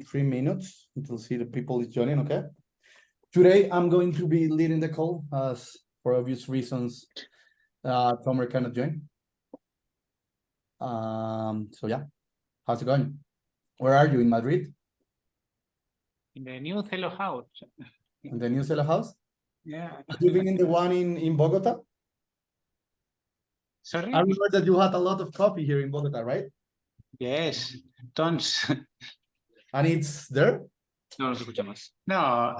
3 minutes until see the people is joining. Okay. Today I'm going to be leading the call as for obvious reasons. Tomer cannot join. So yeah, how's it going? Where are you in Madrid? In the new Celo house. In the new Celo house? Yeah. Living in the one in Bogota? Sorry? I remember that you had a lot of coffee here in Bogota, right? Yes, tons. And it's there? No, no,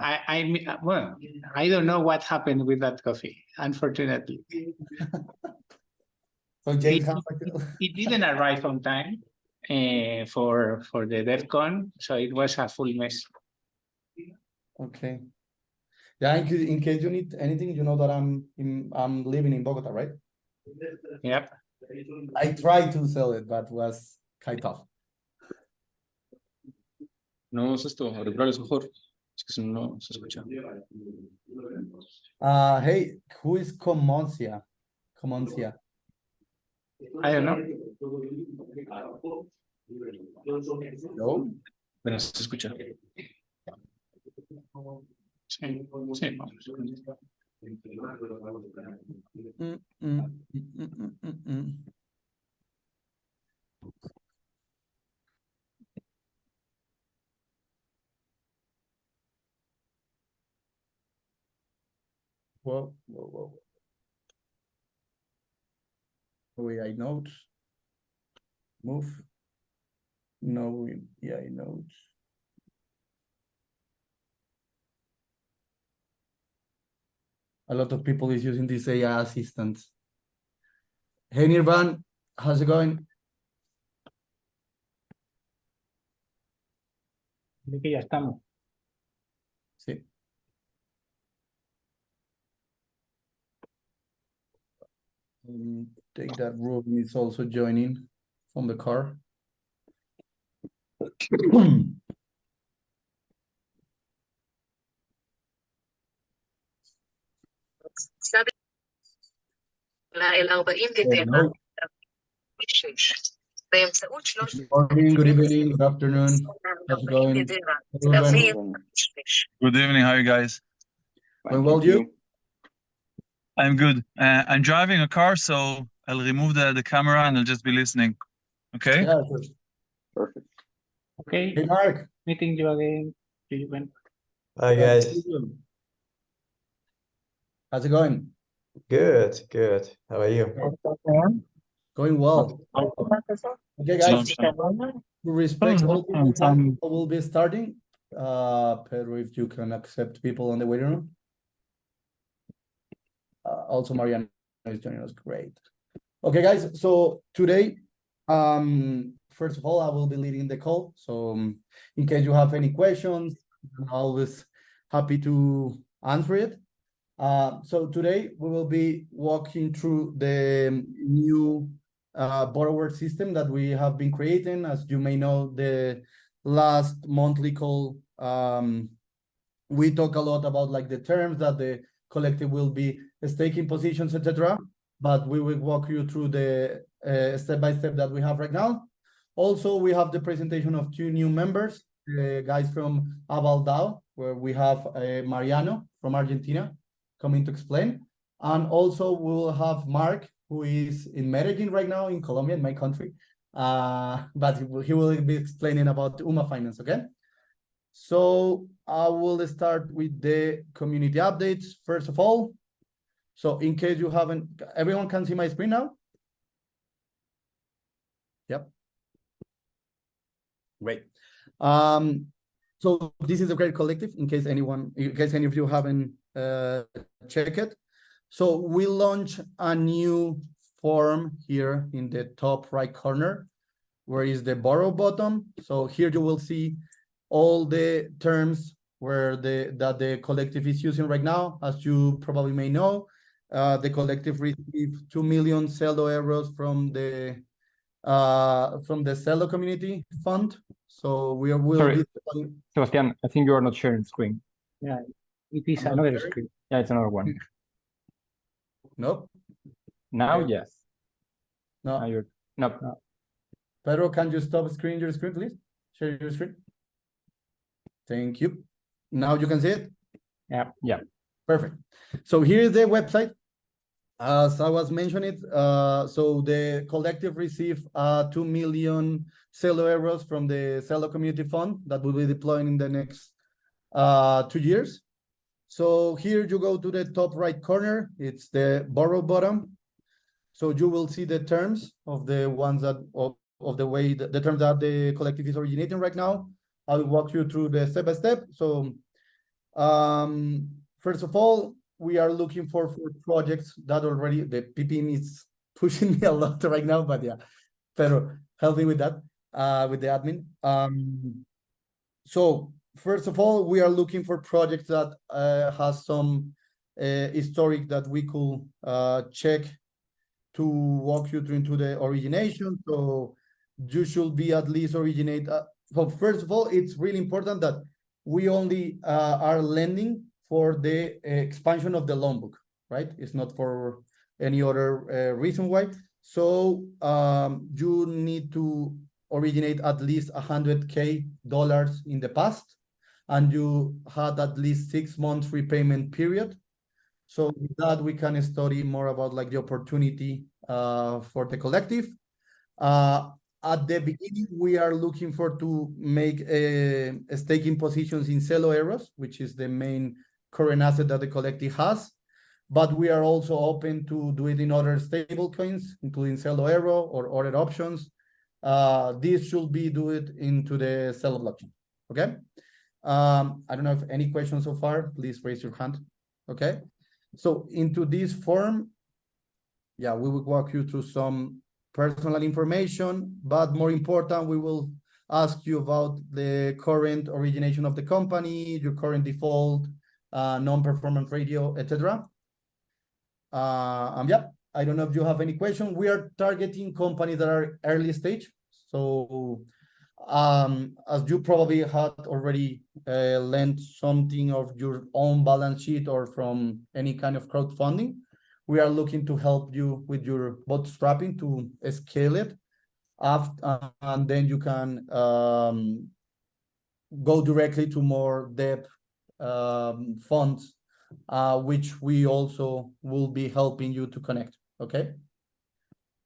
well, I don't know what happened with that coffee, unfortunately. So James it didn't arrive on time for the DevCon, so it was a full mess. Okay. Yeah, in case you need anything, you know that I'm living in Bogota, right? Yep. I tried to sell it, but was kind of. No es esto, auriculares mejor. Es que si no se escucha. Hey, who is Comoncia? Comoncia. I don't know. No? Bueno, se escucha. Sí, sí, vamos. Whoa. Wait, I note. Move. No, yeah, I note. A lot of people is using this AI assistant. Hey, Nirvan, how's it going? Creo que ya estamos. Sí. Take that Ruben is also joining from the car. Morning, good evening, good afternoon. How's it going? Good evening, how are you guys? Going well, you? I'm good. I'm driving a car, so I'll remove the camera and I'll just be listening. Okay? Yeah, sure. Perfect. Okay, Hey, Mark. meeting you again. Hi guys. How's it going? Good. How are you? Going well. Okay, guys. To respect all people who will be starting. Pedro, if you can accept people on the waiting room. Also, Mariana is joining us. Great. Okay, guys. So today, first of all, I will be leading the call. So in case you have any questions, I'm always happy to answer it. So today we will be walking through the new borrower system that we have been creating. As you may know, the last monthly call, we talk a lot about like the terms that the collective will be staking positions, etc. But we will walk you through the step-by-step that we have right now. Also, we have the presentation of 2 new members, guys from AvalDao, where we have Mariano from Argentina coming to explain. And also we will have Mark, who is in Medellin right now in Colombia, in my country. But he will be explaining about Umma Finance, okay? So I will start with the community updates, first of all. So in case you haven't, everyone can see my screen now? Yep. Great. So this is a great collective in case any of you haven't checked it. So we launch a new form here in the top right corner, where is the borrow button. So here you will see all the terms that the collective is using right now. As you probably may know, the collective received 2 million Celo euros from the Celo community fund. So we will be. Sebastian, I think you are not sharing screen. Yeah, it is another screen. Yeah, it's another one. No. Now, Okay. yes. No. Now you're no. Pedro, can you stop your screen, please? Share your screen. Thank you. Now you can see it. Yeah, yeah. Perfect. So here is the website. As I was mentioning, so the collective received 2 million Celo euros from the Celo Community Fund that will be deploying in the next 2 years. So here you go to the top right corner. It's the borrow button. So you will see the terms of the ones that of the way the terms that the collective is originating right now. I'll walk you through the step by step. So first of all, we are looking for projects that already the PPM is pushing me a lot right now, but yeah, pero help me with that, with the admin. So first of all, we are looking for projects that has some historic that we could check to walk you through into the origination. So you should be at least originate. So first of all, it's really important that we only are lending for the expansion of the loan book, right? It's not for any other reason why. So you need to originate at least $100K in the past, and you had at least 6 months repayment period. So with that, we can study more about like the opportunity for the collective. At the beginning, we are looking for to make a staking positions in Celo Euros, which is the main current asset that the collective has. But we are also open to do it in other stable coins, including Celo Euro or other options. This should be do it into the Celo blockchain. Okay. I don't know if any questions so far. Please raise your hand. Okay. So into this form, yeah, we will walk you through some personal information, but more important, we will ask you about the current origination of the company, your current default, non-performance ratio, etc. Yeah, I don't know if you have any question. We are targeting companies that are early stage. So as you probably had already lent something of your own balance sheet or from any kind of crowdfunding, we are looking to help you with your bootstrapping to scale it after, and then you can go directly to more debt funds, which we also will be helping you to connect. Okay.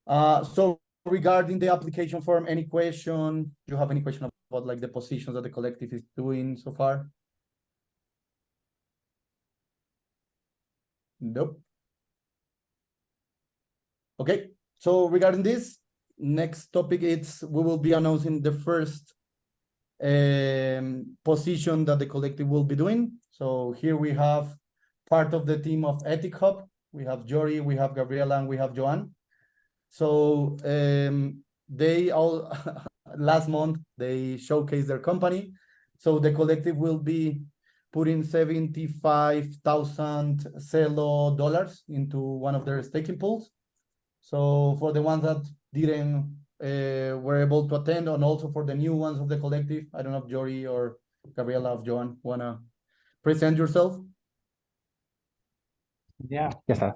So regarding the application form, any question? Do you have any question about like the positions that the collective is doing so far? Nope. Okay, so regarding this, next topic, we will be announcing the first position that the collective will be doing. So here we have part of the team of Ethic Hub. We have Jory, we have Gabriela, and we have Joan. So they all last month they showcased their company. So the collective will be putting 75,000 Celo dollars into one of their staking pools. So for the ones that didn't were able to attend, and also for the new ones of the collective, I don't know if Jory or Gabriela or Joan wanna present yourself. Yeah. Yes, sir.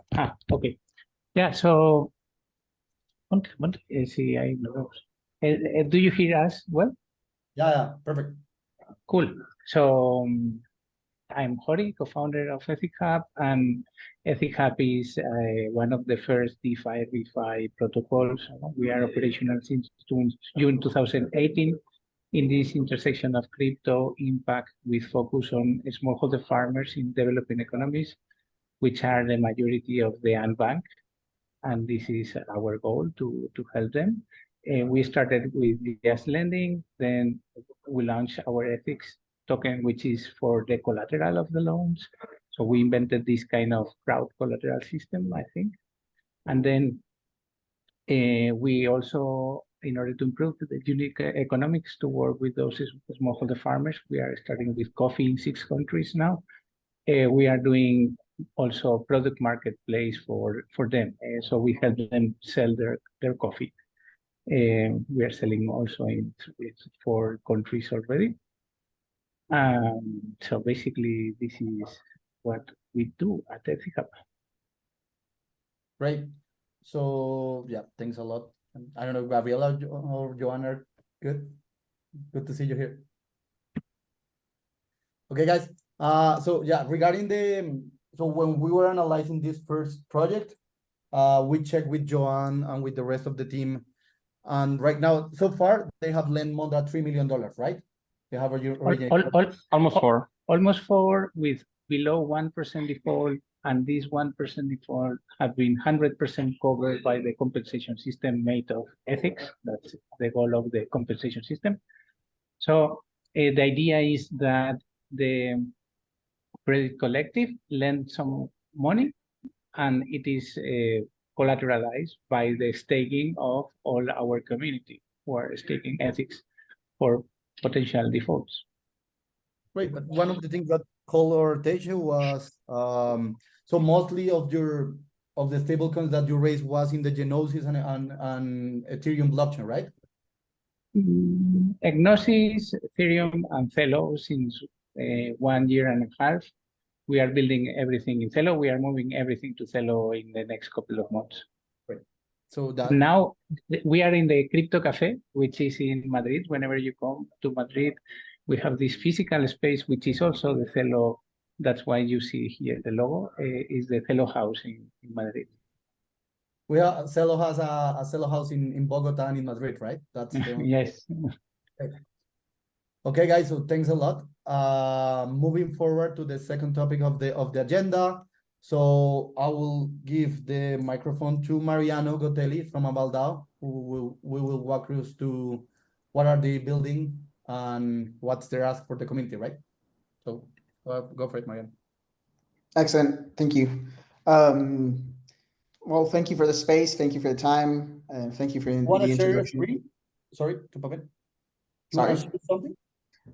Okay. Yeah. So, see, I know. Do you hear us well? Yeah, perfect. Cool. So I'm Jori, co-founder of Ethic Hub, and Ethic Hub is one of the first DeFi refi protocols. We are operational since June 2018 in this intersection of crypto impact with focus on smallholder farmers in developing economies, which are the majority of the unbanked. And this is our goal to help them. We started with just lending, then we launched our ethics token, which is for the collateral of the loans. So we invented this kind of crowd collateral system, I think. And then we also, in order to improve the unique economics to work with those smallholder farmers, we are starting with coffee in 6 countries now. We are doing also product marketplace for them. So we help them sell their coffee. We are selling also in 4 countries already. So basically, this is what we do at Ethic Hub. Great. So yeah, thanks a lot. I don't know, Gabriela or Joanna, good to see you here. Okay, guys. So yeah, regarding so when we were analyzing this first project, we checked with Joanne and with the rest of the team. And right now, so far, they have lent more than $3 million, right? They have Almost 4. Almost 4 with below 1% default, and this 1% default have been 100% covered by the compensation system made of ethics. That's the goal of the compensation system. So the idea is that the credit collective lend some money, and it is collateralized by the staking of all our community who are staking ethics for potential defaults. Right, but one of the things that caught our attention was so mostly of the stablecoins that you raised was in the Genosis and Ethereum blockchain, right? Gnosis, Ethereum, and Celo since 1 year and a half. We are building everything in Celo. We are moving everything to Celo in the next couple of months. Right. So that now we are in the Crypto Cafe, which is in Madrid. Whenever you come to Madrid, we have this physical space, which is also the Celo. That's why you see here the logo is the Celo house in Madrid. Celo has a Celo house in Bogota and in Madrid, right? That's the only... Yes. Okay, guys. So thanks a lot. Moving forward to the second topic of the agenda. So I will give the microphone to Mariano Gotelli from AvalDao, who we will walk us to what are they building and what's their ask for the community, right? So go for it, Mariano. Excellent. Thank you. Well, thank you for the space. Thank you for the time. And thank you for the introduction. Sorry, to Pavel. Sorry. Something?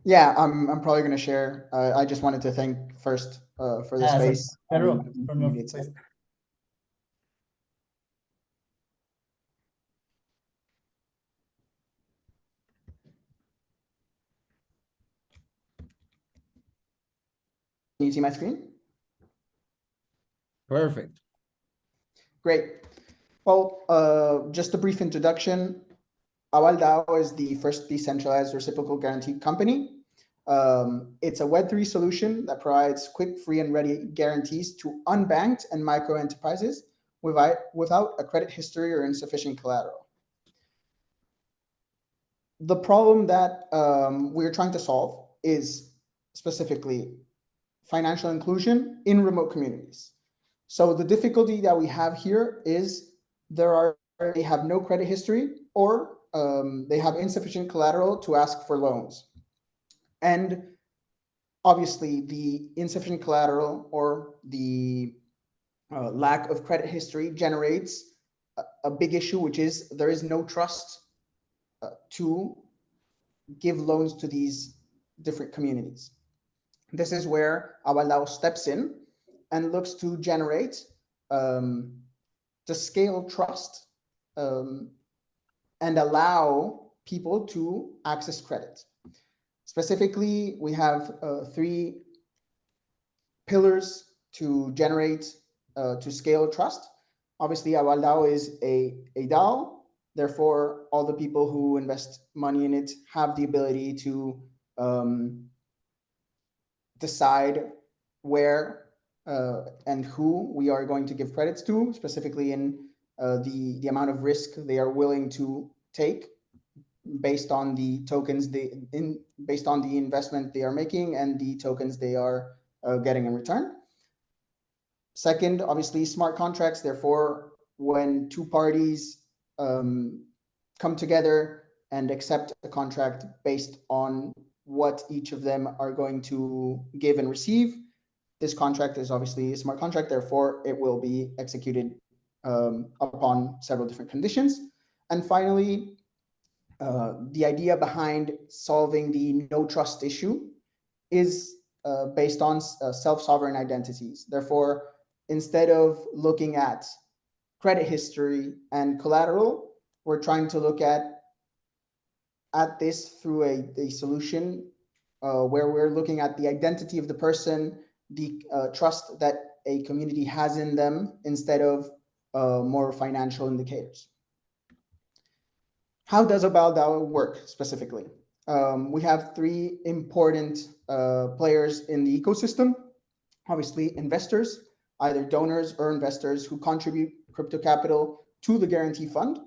Yeah, I'm probably going to share. I just wanted to thank first for the space. Can you see my screen? Perfect. Great. Well, just a brief introduction. AvalDao is the first decentralized reciprocal guarantee company. It's a Web3 solution that provides quick, free, and ready guarantees to unbanked and micro enterprises without a credit history or insufficient collateral. The problem that we're trying to solve is specifically financial inclusion in remote communities. So the difficulty that we have here is they have no credit history, or they have insufficient collateral to ask for loans. And obviously the insufficient collateral or the lack of credit history generates a big issue, which is there is no trust to give loans to these different communities. This is where AvalDao steps in and looks to generate, to scale trust and allow people to access credit. Specifically, we have 3 pillars to generate, to scale trust. Obviously, AvalDao is a DAO. Therefore, all the people who invest money in it have the ability to decide where and who we are going to give credits to, specifically in the amount of risk they are willing to take based on the tokens based on the investment they are making and the tokens they are getting in return. Second, obviously, smart contracts. Therefore, when 2 parties come together and accept a contract based on what each of them are going to give and receive, this contract is obviously a smart contract. Therefore, it will be executed upon several different conditions. And finally, the idea behind solving the no trust issue is based on self-sovereign identities. Therefore, instead of looking at credit history and collateral, we're trying to look at this through a solution where we're looking at the identity of the person, the trust that a community has in them, instead of more financial indicators. How does AvalDao work specifically? We have three important players in the ecosystem. Obviously, investors, either donors or investors who contribute crypto capital to the guarantee fund.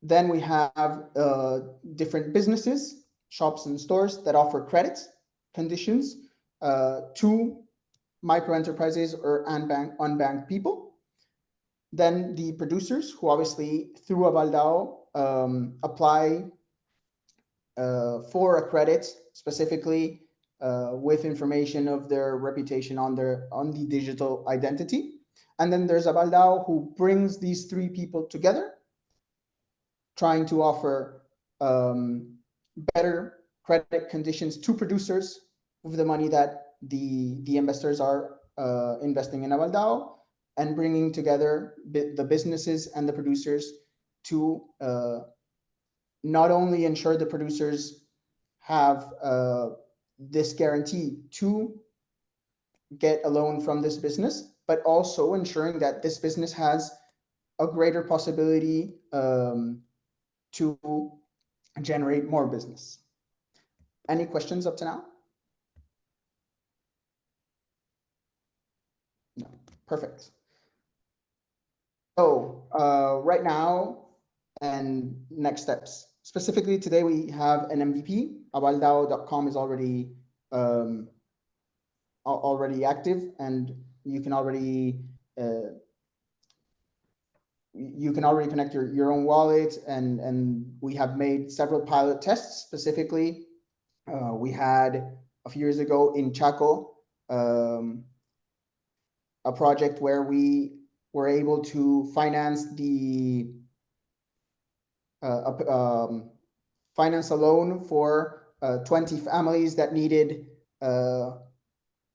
Then we have different businesses, shops and stores that offer credits, conditions to micro enterprises or unbanked people. Then the producers, who obviously through AvalDao apply for a credit, specifically with information of their reputation on the digital identity. And then there's AvalDao, who brings these three people together, trying to offer better credit conditions to producers with the money that the investors are investing in AvalDao, and bringing together the businesses and the producers to not only ensure the producers have this guarantee to get a loan from this business, but also ensuring that this business has a greater possibility to generate more business. Any questions up to now? No, perfect. So right now and next steps. Specifically today we have an MVP. AvalDao.com is already active, and you can already connect your own wallet, and we have made several pilot tests. Specifically, we had a few years ago in Chaco a project where we were able to finance finance a loan for 20 families that needed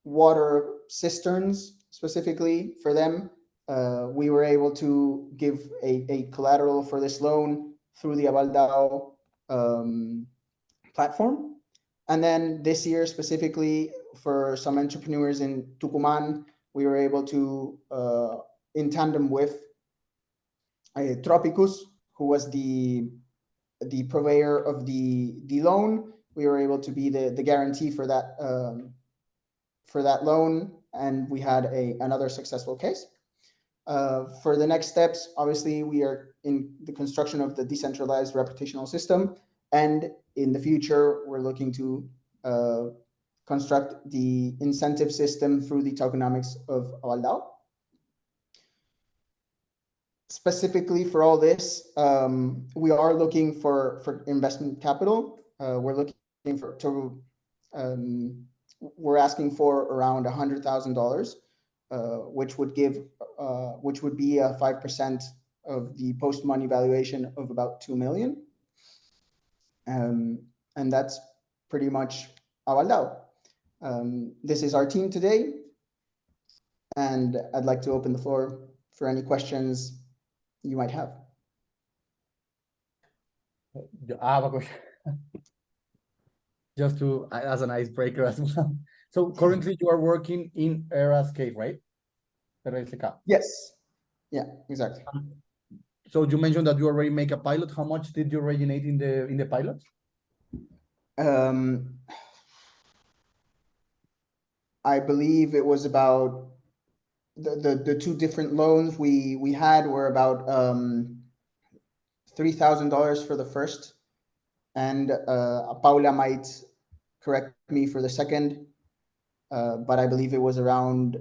water cisterns specifically for them. We were able to give a collateral for this loan through the AvalDao platform. And then this year, specifically for some entrepreneurs in Tucumán, we were able to, in tandem with Tropicus, who was the purveyor of the loan, we were able to be the guarantee for that loan, and we had another successful case. For the next steps, obviously, we are in the construction of the decentralized reputational system, and in the future, we're looking to construct the incentive system through the tokenomics of AvalDao. Specifically for all this, we are looking for investment capital. We're asking for around $100,000, which would be a 5% of the post-money valuation of about 2 million. And that's pretty much AvalDao. This is our team today, and I'd like to open the floor for any questions you might have. I have a question. Just to, as an icebreaker as well. So currently you are working in Era's case, right? Yes. Yeah, exactly. So you mentioned that you already make a pilot. How much did you originate in the pilot? I believe it was about the two different loans we had were about $3,000 for the first, and Paula might correct me for the second, but I believe it was around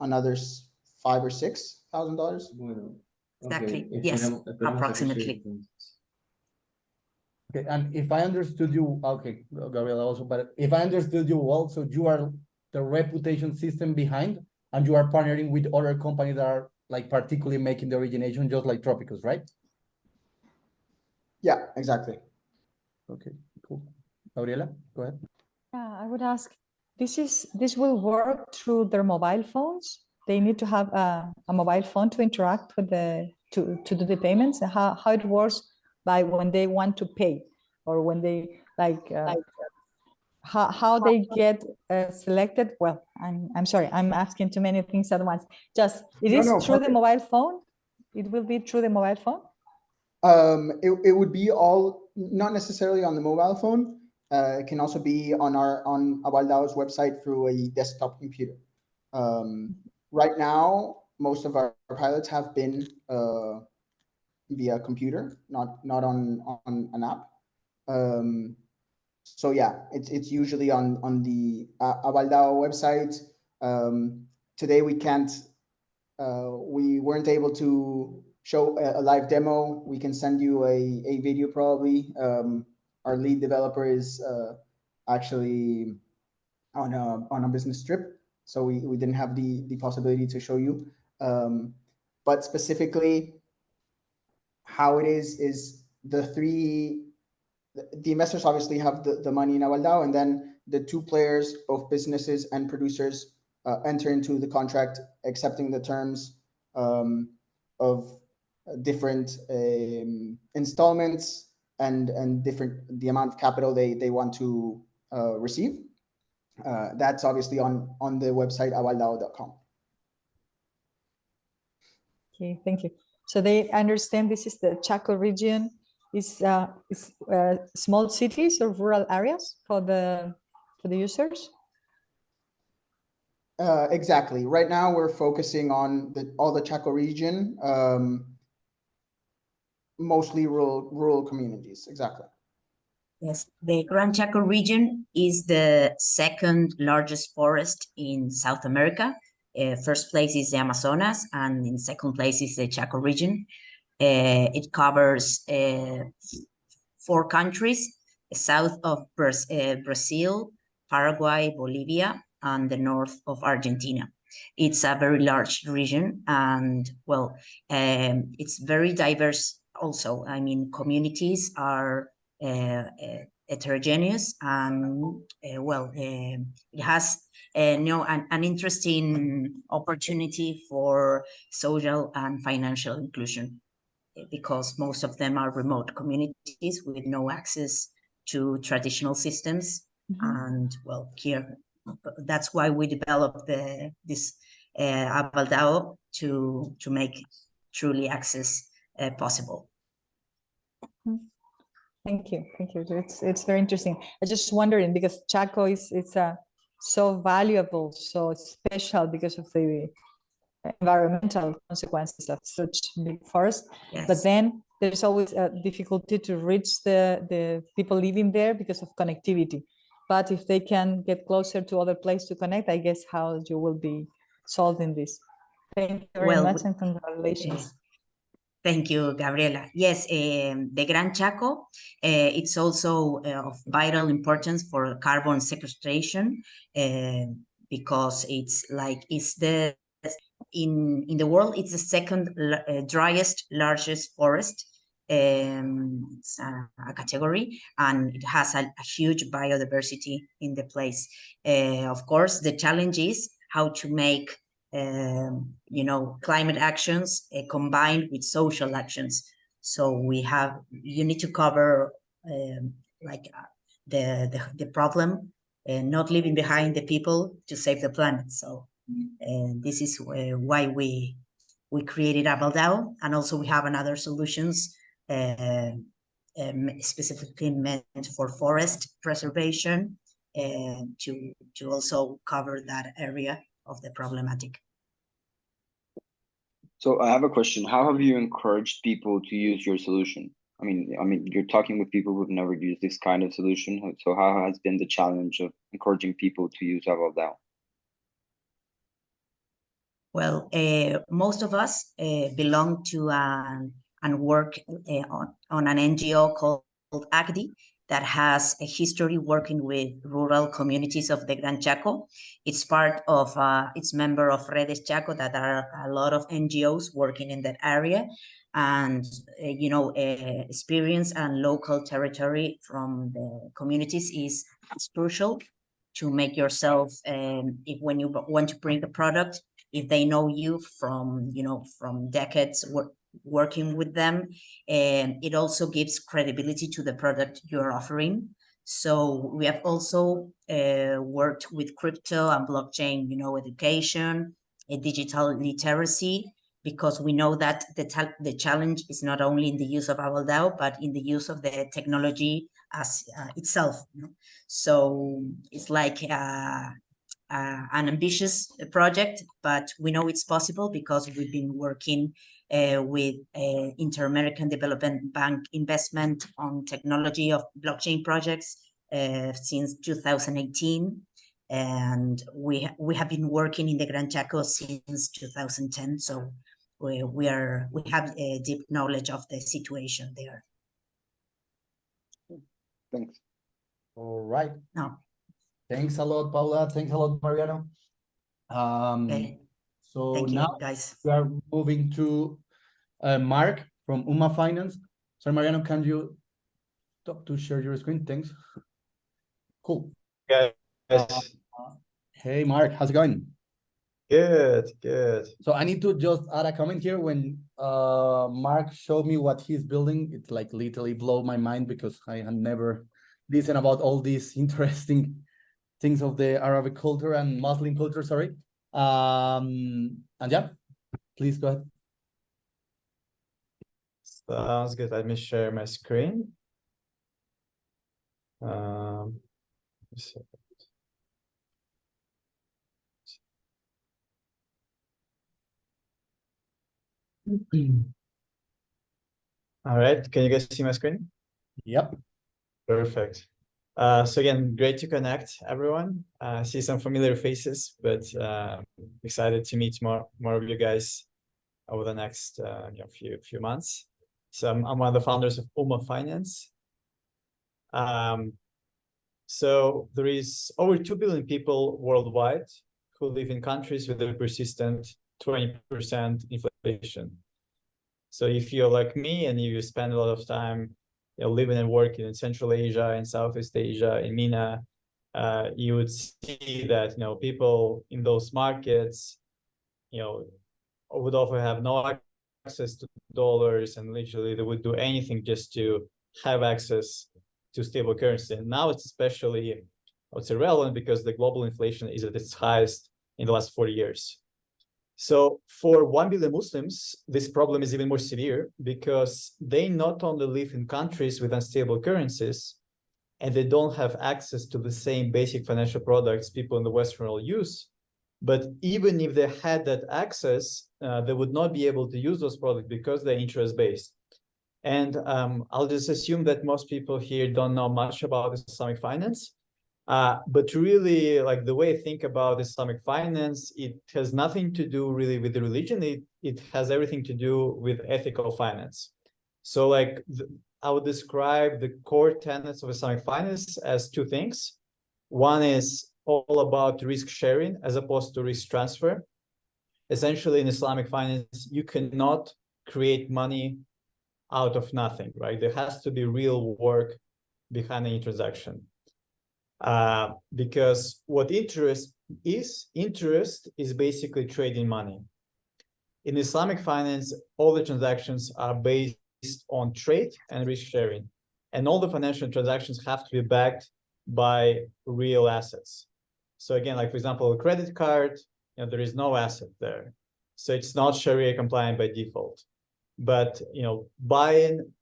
another $5,000 or $6,000. Exactly. Yes, approximately. Okay, and if I understood you, okay, Gabriela also, but if I understood you well, so you are the reputation system behind, and you are partnering with other companies that are like particularly making the origination, just like Tropicus, right? Yeah, exactly. Okay, cool. Gabriela, go ahead. Yeah, I would ask, this will work through their mobile phones? They need to have a mobile phone to interact with to do the payments, and how it works by when they want to pay, or when they how they get selected. Well, I'm sorry, I'm asking too many things at once. Just it is through the mobile phone. It will be through the mobile phone. It would be all not necessarily on the mobile phone. It can also be on AvalDao's website through a desktop computer. Right now, most of our pilots have been via computer, not on an app. So yeah, it's usually on the AvalDao website. Today we can't, we weren't able to show a live demo. We can send you a video probably. Our lead developer is actually on a business trip, so we didn't have the possibility to show you. But specifically, how it is the investors obviously have the money in AvalDao, and then the two players, both businesses and producers, enter into the contract, accepting the terms of different installments and different the amount of capital they want to receive. That's obviously on the website avaldao.com. Okay, thank you. So they understand this is the Chaco region. Is small cities or rural areas for the users? Exactly. Right now, we're focusing on all the Chaco region, mostly rural communities. Exactly. Yes, the Gran Chaco region is the second largest forest in South America. First place is the Amazonas, and in second place is the Chaco region. It covers 4 countries, south of Brazil, Paraguay, Bolivia, and the north of Argentina. It's a very large region, and well, it's very diverse also. I mean, communities are heterogeneous, and it has an interesting opportunity for social and financial inclusion, because most of them are remote communities with no access to traditional systems. And well, here, that's why we developed this AvalDao to make truly access possible. Thank you. It's very interesting. I just wondering, because Chaco is so valuable, so special because of the environmental consequences of such big forest. Yes. But then there's always a difficulty to reach the people living there because of connectivity. But if they can get closer to other places to connect, I guess how you will be solving this. Thank you very much, and congratulations. Thank you, Gabriela. Yes, the Gran Chaco, it's also of vital importance for carbon sequestration, because it's in the world, it's the second driest, largest forest. It's a category, and it has a huge biodiversity in the place. Of course, the challenge is how to make climate actions combined with social actions. So you need to cover the problem, not leaving behind the people to save the planet. So this is why we created AvalDao, and also we have another solutions specifically meant for forest preservation, to also cover that area of the problematic. So I have a question. How have you encouraged people to use your solution? I mean, you're talking with people who've never used this kind of solution. So how has been the challenge of encouraging people to use AvalDao? Well, most of us belong to and work on an NGO called ACDI that has a history working with rural communities of the Gran Chaco. It's part of, it's member of Redes Chaco, that are a lot of NGOs working in that area. And, experience and local territory from the communities is crucial to make yourself, when you want to bring a product, if they know you from decades working with them, and it also gives credibility to the product you're offering. So we have also worked with crypto and blockchain, education, digital literacy, because we know that the challenge is not only in the use of AvalDao, but in the use of the technology as itself. So it's like an ambitious project, but we know it's possible because we've been working with Inter-American Development Bank investment on technology of blockchain projects since 2018. And we have been working in the Gran Chaco since 2010. So we have a deep knowledge of the situation there. Thanks. All right. No. Thanks a lot, Paula. Thanks a lot, Mariano. Okay. So Thank you, now guys. we are moving to Mark from Umma Finance. So Mariano, can you stop to share your screen? Thanks. Cool. Guys, Hey, Mark, how's it going? good, good. So I need to just add a comment here. When Mark showed me what he's building, it like literally blew my mind because I had never listened about all these interesting things of the Arabic culture and Muslim culture, sorry. And yeah, please go ahead. Sounds good. Let me share my screen. So- All right, can you guys see my screen? Yep. Perfect. So again, great to connect, everyone. See some familiar faces, but excited to meet more of you guys over the next few months. So I'm one of the founders of Umma Finance. So there is over 2 billion people worldwide who live in countries with a persistent 20% inflation. So if you're like me and you spend a lot of time living and working in Central Asia, in Southeast Asia, in MENA, you would see that people in those markets would often have no access to dollars, and literally they would do anything just to have access to stable currency. And now it's especially, I would say, relevant because the global inflation is at its highest in the last 40 years. So for 1 billion Muslims, this problem is even more severe because they not only live in countries with unstable currencies, and they don't have access to the same basic financial products people in the Western world use, but even if they had that access, they would not be able to use those products because they're interest-based. And I'll just assume that most people here don't know much about Islamic finance. But really, like the way I think about Islamic finance, it has nothing to do really with the religion. It has everything to do with ethical finance. So like I would describe the core tenets of Islamic finance as two things. One is all about risk sharing as opposed to risk transfer. Essentially, in Islamic finance, you cannot create money out of nothing, right? There has to be real work behind any transaction. Because what interest is basically trading money. In Islamic finance, all the transactions are based on trade and risk sharing, and all the financial transactions have to be backed by real assets. So again, like for example, a credit card, there is no asset there, so it's not Sharia compliant by default. But buying,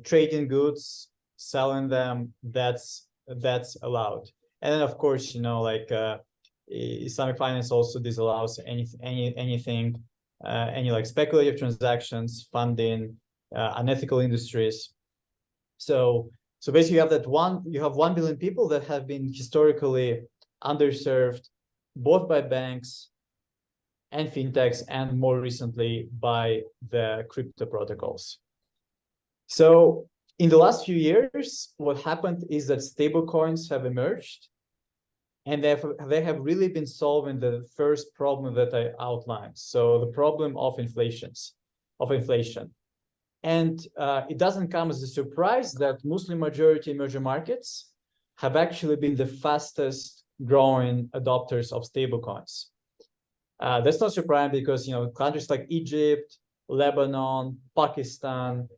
trading goods, selling them, that's allowed. And then of course, Islamic finance also disallows anything, any like speculative transactions, funding, unethical industries. So basically you have 1 billion people that have been historically underserved, both by banks and fintechs, and more recently by the crypto protocols. So in the last few years, what happened is that stablecoins have emerged, and they have really been solving the first problem that I outlined. So the problem of inflation. And it doesn't come as a surprise that Muslim majority emerging markets have actually been the fastest growing adopters of stablecoins. That's not surprising because countries like Egypt, Lebanon, Pakistan,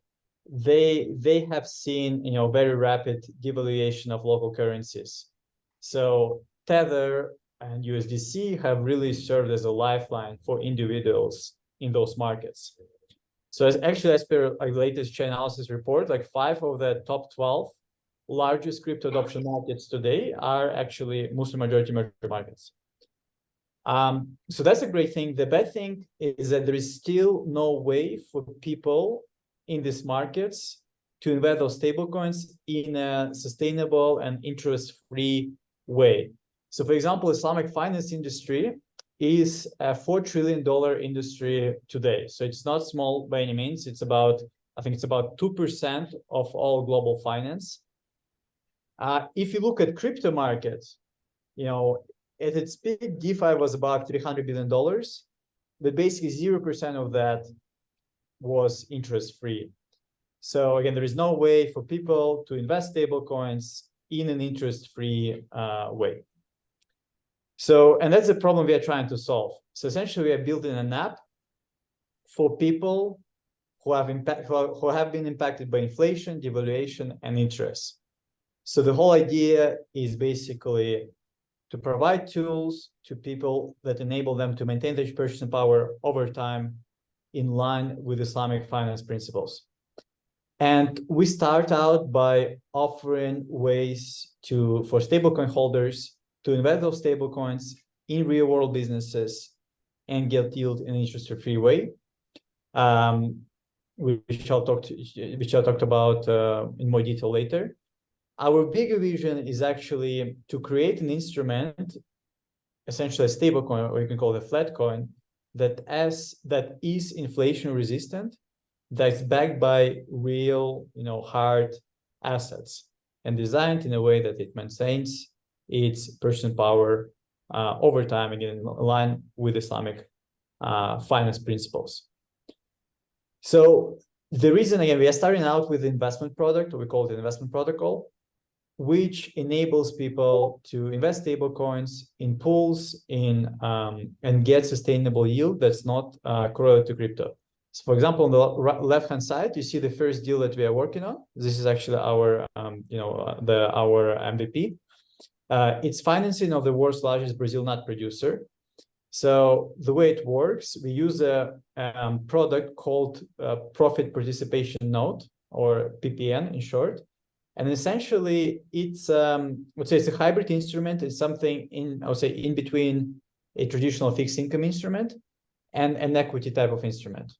they have seen very rapid devaluation of local currencies. So Tether and USDC have really served as a lifeline for individuals in those markets. So as per our latest chain analysis report, like 5 of the top 12 largest crypto adoption markets today are actually Muslim majority emerging markets. So that's a great thing. The bad thing is that there is still no way for people in these markets to invest those stablecoins in a sustainable and interest-free way. So for example, Islamic finance industry is a $4 trillion industry today. So it's not small by any means. It's about, I think it's about 2% of all global finance. If you look at crypto markets, you know, at its peak, DeFi was about $300 billion, but basically 0% of that was interest-free. So again, there is no way for people to invest stablecoins in an interest-free way. So, and that's the problem we are trying to solve. So essentially, we are building an app for people who have been impacted by inflation, devaluation, and interest. So the whole idea is basically to provide tools to people that enable them to maintain their purchasing power over time in line with Islamic finance principles. And we start out by offering ways for stablecoin holders to invest those stablecoins in real-world businesses and get yield in an interest-free way, which I'll talk about in more detail later. Our bigger vision is actually to create an instrument, essentially a stablecoin, or you can call it a flat coin, that is inflation resistant, that's backed by real, hard assets, and designed in a way that it maintains its purchasing power over time, again, in line with Islamic finance principles. So the reason, again, we are starting out with the investment product, or we call it an investment protocol, which enables people to invest stablecoins in pools and get sustainable yield that's not correlated to crypto. So for example, on the left-hand side, you see the first deal that we are working on. This is actually our, our MVP. It's financing of the world's largest Brazil nut producer. So the way it works, we use a product called Profit Participation Note, or PPN in short. And essentially, it's it's a hybrid instrument. It's something in between a traditional fixed income instrument and an equity type of instrument,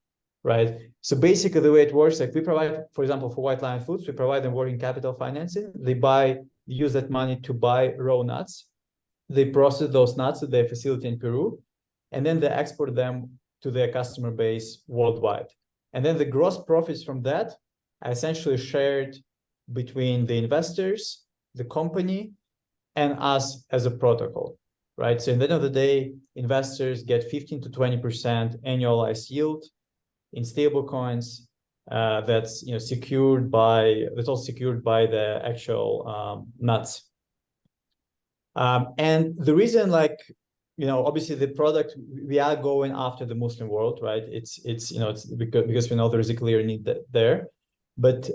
right? So basically, the way it works, like we provide, for example, for White Lion Foods, we provide them working capital financing. They use that money to buy raw nuts. They process those nuts at their facility in Peru, and then they export them to their customer base worldwide. And then the gross profits from that are essentially shared between the investors, the company, and us as a protocol, right? So at the end of the day, investors get 15 to 20% annualized yield in stable coins that's secured by the actual nuts. And the reason, obviously the product, we are going after the Muslim world, right? It's because we know there is a clear need there. But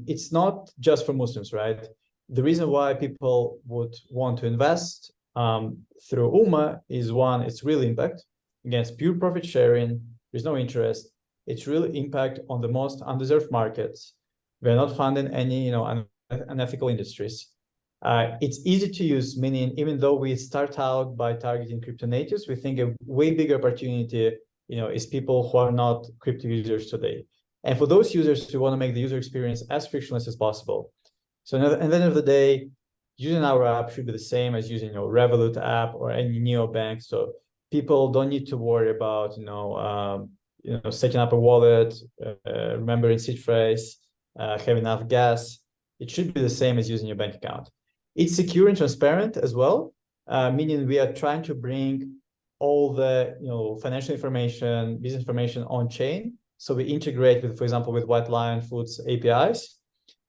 it's not just for Muslims, right? The reason why people would want to invest through Umma is, one, it's real impact. Again, it's pure profit sharing. There's no interest. It's real impact on the most undeserved markets. We're not funding any, unethical industries. It's easy to use, meaning even though we start out by targeting crypto natives, we think a way bigger opportunity, is people who are not crypto users today. And for those users who want to make the user experience as frictionless as possible. So at the end of the day, using our app should be the same as using your Revolut app or any neobank. So people don't need to worry about, setting up a wallet, remembering seed phrase, having enough gas. It should be the same as using your bank account. It's secure and transparent as well, meaning we are trying to bring all the financial information, business information on chain. So we integrate with, for example, with White Lion Foods APIs.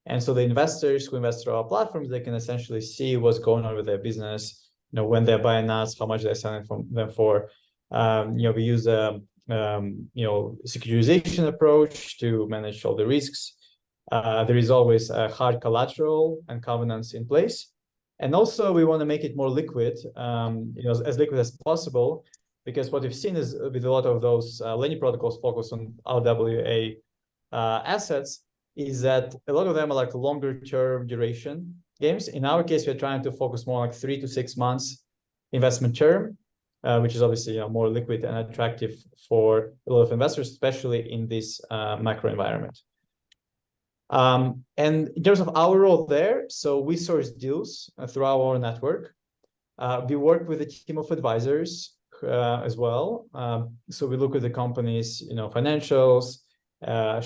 And so the investors who invest through our platforms, they can essentially see what's going on with their business, when they're buying nuts, how much they're selling them for. We use a securitization approach to manage all the risks. There is always a hard collateral and covenants in place. And also we want to make it more liquid, as liquid as possible. because what we've seen is with a lot of those lending protocols focused on RWA assets, is that a lot of them are like longer term duration games. In our case, we're trying to focus more like 3 to 6 months investment term, which is obviously more liquid and attractive for a lot of investors, especially in this macro environment. And in terms of our role there, so we source deals through our network. We work with a team of advisors as well. So we look at the company's financials,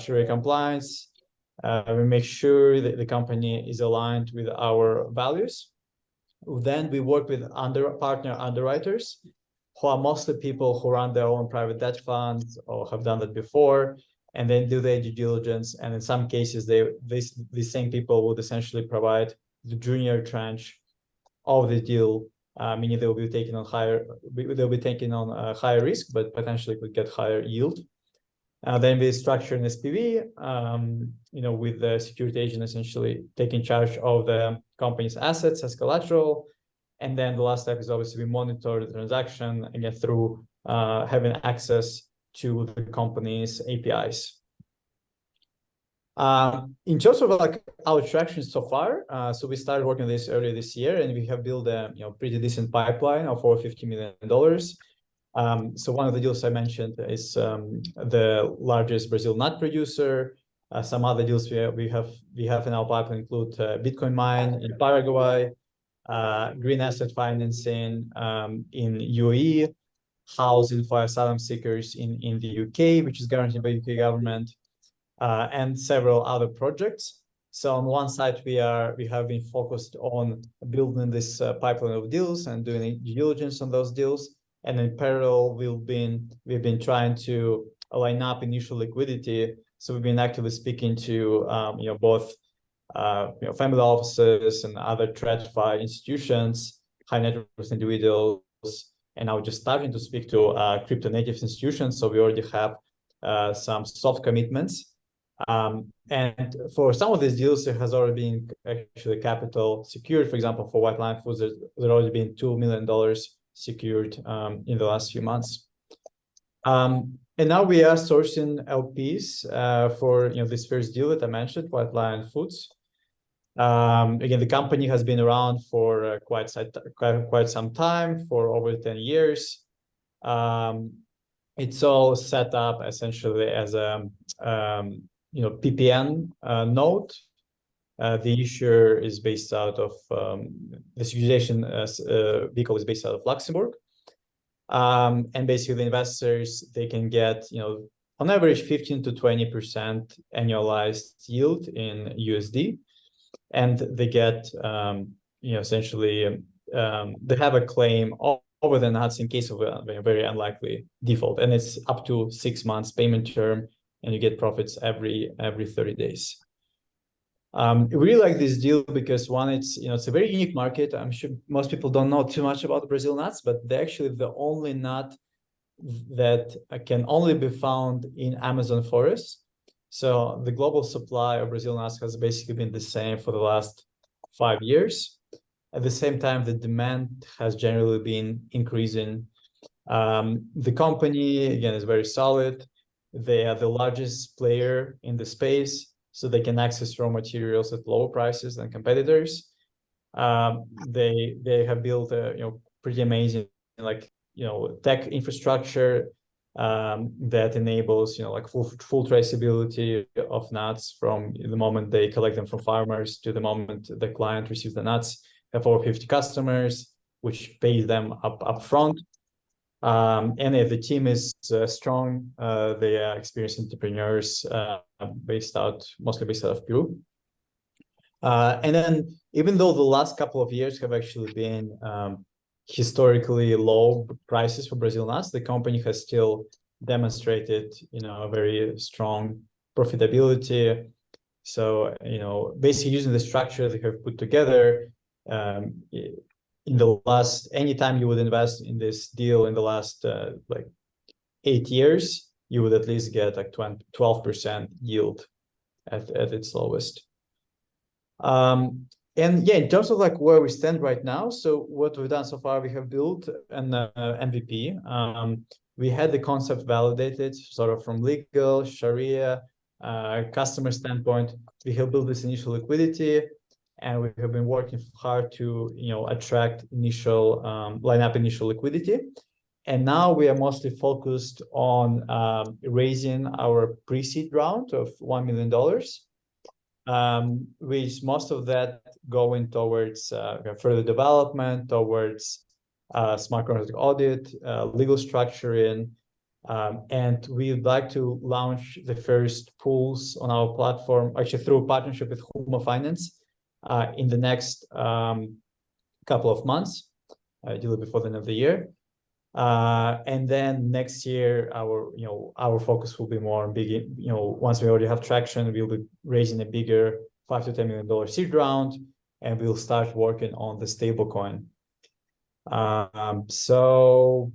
Sharia compliance. We make sure that the company is aligned with our values. Then we work with partner underwriters, who are mostly people who run their own private debt funds or have done that before, and then do their due diligence. And in some cases, these same people would essentially provide the junior tranche of the deal, meaning they'll be taking on higher risk, but potentially could get higher yield. Then we structure an SPV, with the security agent essentially taking charge of the company's assets as collateral. And then the last step is obviously we monitor the transaction again through having access to the company's APIs. In terms of like our traction so far, so we started working on this earlier this year, and we have built a pretty decent pipeline of over $50 million. So one of the deals I mentioned is the largest Brazil nut producer. Some other deals we have in our pipeline include Bitcoin mine in Paraguay, green asset financing in UAE, housing for asylum seekers in the UK, which is guaranteed by the UK government, and several other projects. So on one side, we have been focused on building this pipeline of deals and doing due diligence on those deals. And in parallel, we've been trying to line up initial liquidity. So we've been actively speaking to both family offices and other TradFi institutions, high net worth individuals, and now just starting to speak to crypto native institutions. So we already have some soft commitments. And for some of these deals, there has already been actually capital secured. For example, for White Lion Foods, there's already been $2 million secured in the last few months. And now we are sourcing LPs for this first deal that I mentioned, White Lion Foods. Again, the company has been around for quite some time, for over 10 years. It's all set up essentially as a PPN node. The issuer is based out of the securitization vehicle is based out of Luxembourg. And basically the investors, they can get, on average 15 to 20% annualized yield in USD. And they get, essentially, they have a claim over the nuts in case of a very unlikely default. And it's up to 6 months payment term, and you get profits every 30 days. We really like this deal because one, it's a very unique market. I'm sure most people don't know too much about the Brazil nuts, but they're actually the only nut that can only be found in Amazon forests. So the global supply of Brazil nuts has basically been the same for the last 5 years. At the same time, the demand has generally been increasing. The company, again, is very solid. They are the largest player in the space, so they can access raw materials at lower prices than competitors. They have built a pretty amazing tech infrastructure that enables full traceability of nuts from the moment they collect them from farmers to the moment the client receives the nuts. Have over 50 customers, which pay them up front. And the team is strong. They are experienced entrepreneurs mostly based out of Peru. And then even though the last couple of years have actually been historically low prices for Brazil nuts, the company has still demonstrated a very strong profitability. So basically using the structure they have put together, in the last, anytime you would invest in this deal in the last 8 years, you would at least get 12% yield at its lowest. And And yeah, in terms of like where we stand right now, so what we've done so far, we have built an MVP. We had the concept validated sort of from legal, Sharia, customer standpoint. We have built this initial liquidity, and we have been working hard to attract initial line up initial liquidity. And now we are mostly focused on raising our pre-seed round of $1 million. With most of that going towards further development, towards smart contract audit, legal structuring, and we'd like to launch the first pools on our platform, actually through a partnership with Umma Finance, in the next couple of months, ideally before the end of the year. And then next year, our focus will be more on big, once we already have traction, we'll be raising a bigger $5 to $10 million seed round, and we'll start working on the stablecoin. So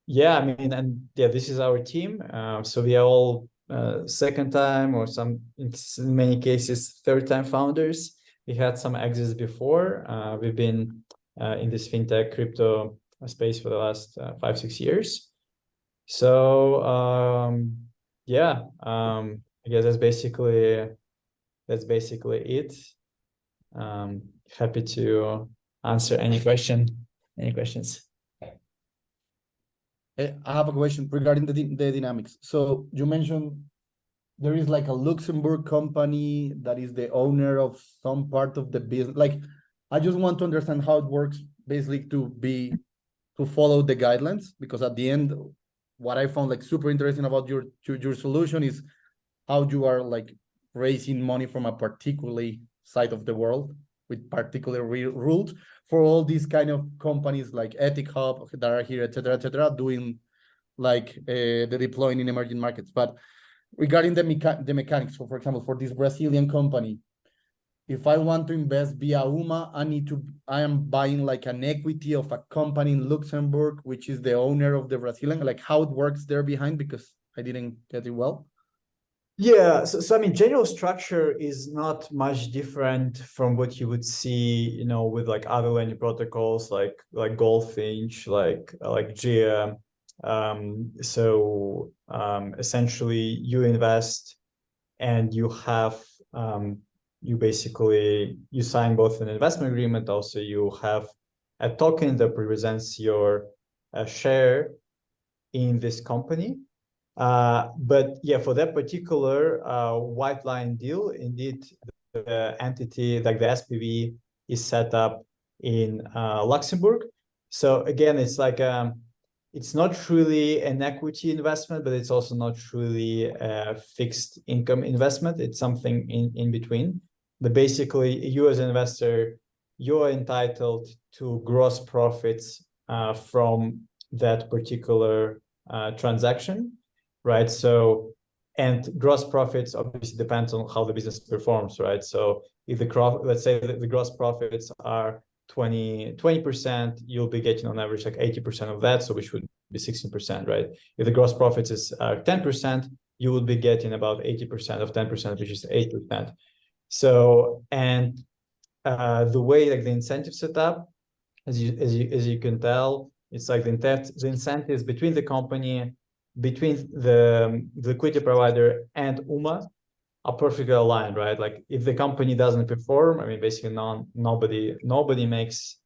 yeah, I mean, and yeah, this is our team. So we are all second time, or some, in many cases, third time founders. We had some exits before. We've been in this fintech crypto space for the last 5-6 years. So yeah, I guess that's basically it. Happy to answer any questions. I have a question regarding the dynamics. So you mentioned there is like a Luxembourg company that is the owner of some part of the business. Like, I just want to understand how it works, basically to follow the guidelines, because at the end, what I found like super interesting about your solution is how you are like raising money from a particular side of the world with particular rules for all these kind of companies like Ethic Hub that are here, etc., doing like the deploying in emerging markets. But regarding the mechanics, so for example, for this Brazilian company, if I want to invest via Umma, I am buying like an equity of a company in Luxembourg, which is the owner of the Brazilian, like how it works there behind, because I didn't get it well. Yeah, so I mean, general structure is not much different from what you would see, with like other lending protocols, like Goldfinch, like GM. So essentially, you invest, and you have you sign both an investment agreement. Also, you have a token that represents your share in this company. But yeah, for that particular white line deal, indeed, the entity, like the SPV, is set up in Luxembourg. So again, it's like it's not truly an equity investment, but it's also not truly a fixed income investment. It's something in between. But basically, you as an investor, you're entitled to gross profits from that particular transaction. Right. So, and gross profits obviously depends on how the business performs, right? So if let's say the gross profits are 20%, you'll be getting on average like 80% of that, so which would be 16%, right? If the gross profits is 10%, you would be getting about 80% of 10%, which is 8%. So, and the way like the incentive set up, as you can tell, it's like the incentives between the company, between the liquidity provider and Umma are perfectly aligned, right? Like if the company doesn't perform, I mean, basically nobody makes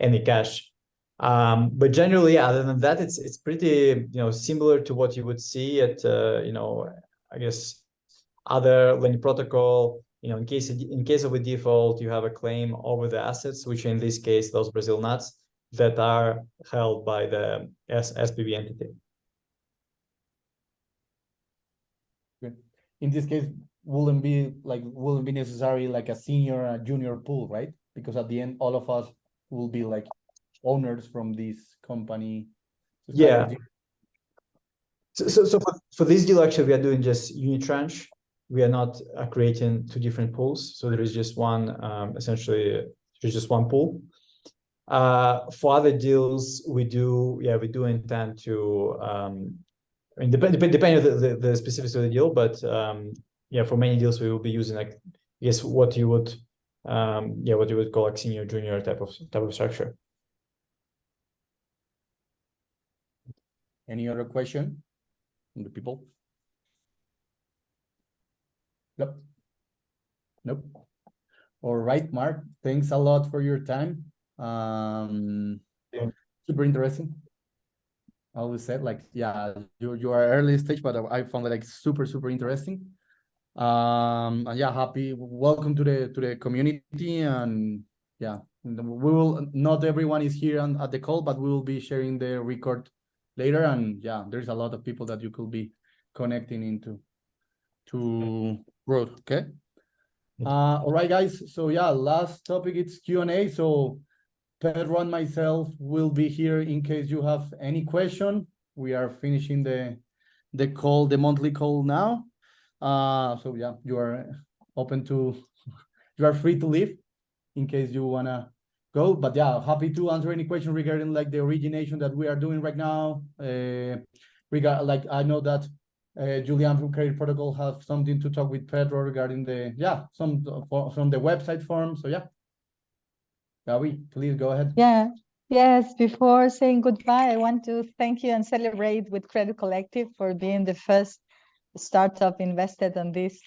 any cash. But generally, other than that, it's pretty similar to what you would see at I guess other lending protocol. In case of a default, you have a claim over the assets, which in this case those Brazil nuts that are held by the SPV entity. In this case, wouldn't be necessary like a senior and a junior pool, right? Because at the end, all of us will be like owners from this company. Yeah. So for this deal, actually, we are doing just unitranche. We are not creating two different pools. So there is just one, essentially, there's just one pool. For other deals, we do intend to, I mean, depending on the specifics of the deal, but yeah, for many deals, we will be using like, I guess, what you would yeah, what you would call like senior junior type of structure. Any other question from the people? Yep. Nope. All right, Mark. Thanks a lot for your time. Yeah. Super interesting. I always said, like, yeah, you are early stage, but I found it like super interesting. And yeah, welcome to the community. And yeah, we will, not everyone is here at the call, but we will be sharing the record later. And yeah, there's a lot of people that you could be connecting into to growth. Okay. All right, guys. So yeah, last topic, it's Q&A. So Pedro and myself will be here in case you have any question. We are finishing the call, the monthly call now. So yeah, you are you are free to leave in case you wanna go. But yeah, happy to answer any question regarding like the origination that we are doing right now. Like I know that Julian from Credit Protocol have something to talk with Pedro regarding some from the website form. So yeah. Gabi, please go ahead. Yeah. Yes, before saying goodbye, I want to thank you and celebrate with Credit Collective for being the first startup invested on this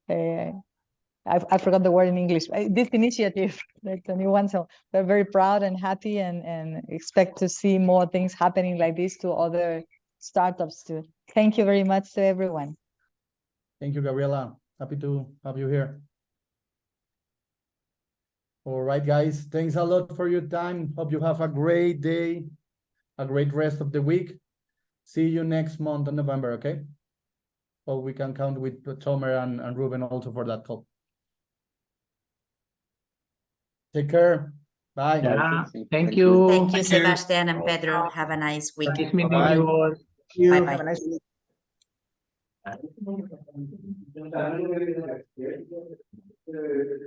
I forgot the word in English. This initiative, that's a new one. So we're very proud and happy and expect to see more things happening like this to other startups too. Thank you very much to everyone. Thank you, Gabriela. Happy to have you here. All right, guys. Thanks a lot for your time. Hope you have a great day, a great rest of the week. See you next month in November, okay? Well, we can count with Tomer and Ruben also for that call. Take care. Bye. Yeah, thank you. Thank you, Sebastian and Pedro. Have a nice week. Nice meeting Bye. you all. Bye-bye. Have a nice week.